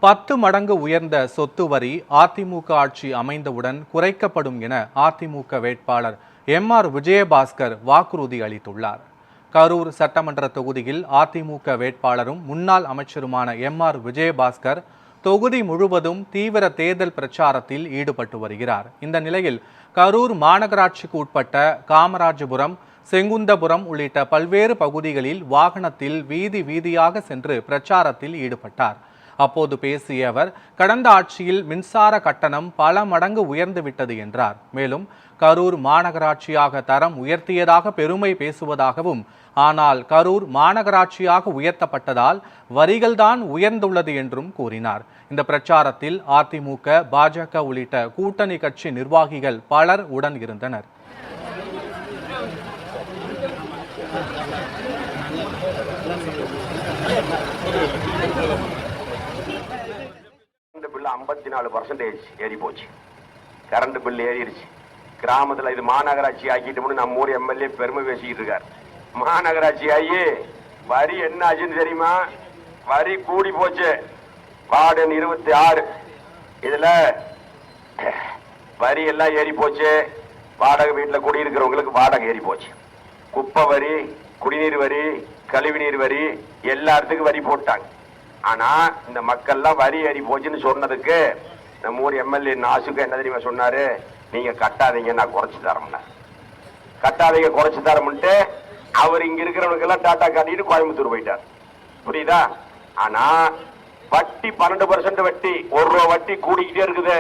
10 மடங்கு உயர்ந்த சொத்து வரி அதிமுக ஆட்சி அமைந்தவுடன் குறைக்கப்படும் என அதிமுக வேட்பாளர் எம்.ஆர். விஜயபாஸ்கர் வாக்குறுதி அளித்துள்ளார். கரூர் சட்டமன்ற தொகுதியில் அதிமுக வேட்பாளரும் முன்னாள் அமைச்சருமான எம்.ஆர். விஜயபாஸ்கர் தொகுதி முழுவதும் தீவிர தேர்தல் பிரச்சாரத்தில் ஈடுபட்டு வருகிறார். இந்த நிலையில் கரூர் மாநகராட்சிக்கு உட்பட்ட காமராஜபுரம், செங்குந்தபுரம் உள்ளிட்ட பல்வேறு பகுதிகளில் வாகனத்தில் வீதி வீதியாக சென்று பிரச்சாரத்தில் ஈடுபட்டார். அப்போது பேசிய அவர், கடந்த ஆட்சியில் மின்சார கட்டணம் பல மடங்கு உயர்ந்துவிட்டது என்றார். மேலும் கரூர் மாநகராட்சியாக தரம் உயர்த்தியதாக பெருமை பேசுவதாகவும், ஆனால் கரூர் மாநகராட்சியாக உயர்த்தப்பட்டதால் வரிகள்தான் உயர்ந்துள்ளது என்றும் கூறினார். இந்த பிரச்சாரத்தில் அதிமுக, பாஜக உள்ளிட்ட கூட்டணி கட்சி நிர்வாகிகள் பலர் உடன் இருந்தனர். பில் 54% ஏறி போச்சு. கரண்ட் பில் ஏறிடுச்சு. கிராமத்துல இது மாநகராட்சி ஆக்கிட்டோம்னு நம்ம ஊர் எம்எல்ஏ பெருமை பேசிக்கிட்டு இருக்காரு. மாநகராட்சி ஆகி வரி என்ன ஆச்சுன்னு தெரியுமா? வரி கூடி போச்சு. வார்டு 26 இதுல வரி எல்லாம் ஏறி போச்சு. வாடகை வீட்டுல குடியிருக்கிறவங்களுக்கு வாடகை ஏறி போச்சு. குப்பை வரி, குடிநீர் வரி, கழிவுநீர் வரி, எல்லாத்துக்கும் வரி போட்டாங்க. ஆனா இந்த மக்கள்லாம் வரி ஏறி போச்சுன்னு சொன்னதுக்கு நம்ம ஊர் எம்எல்ஏ நாசுக்கு என்ன தெரியுமா சொன்னாரு? நீங்க கட்டாதீங்க, நான் குறைச்சு தரோம்ல. கட்டாதீங்க, குறைச்சு தரோம்ட்டு அவர் இங்க இருக்கிறவனுக்கு எல்லாம் டாட்டா காட்டிட்டு கோயம்புத்தூர் போயிட்டார். புரியுதா? ஆனா வட்டி 12% வட்டி, 1 ரூபா வட்டி கூடிக்கிட்டே இருக்குது.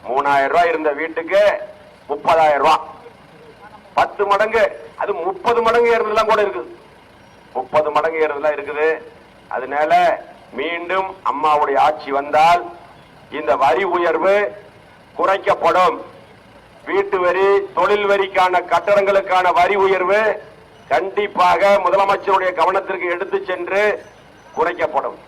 3000 ரூபாய் இருந்த வீட்டுக்கு 30,000 ரூபாய், 10 மடங்கு, அது 30 மடங்கு ஏறுதெல்லாம் கூட இருக்குது. 30 மடங்கு ஏறுதெல்லாம் இருக்குது. அதனால மீண்டும் அம்மாவுடைய ஆட்சி வந்தால் இந்த வரி உயர்வு குறைக்கப்படும். வீட்டு வரி, தொழில் வரிக்கான கட்டடங்களுக்கான வரி உயர்வு கண்டிப்பாக முதலமைச்சருடைய கவனத்திற்கு எடுத்து சென்று குறைக்கப்படும்.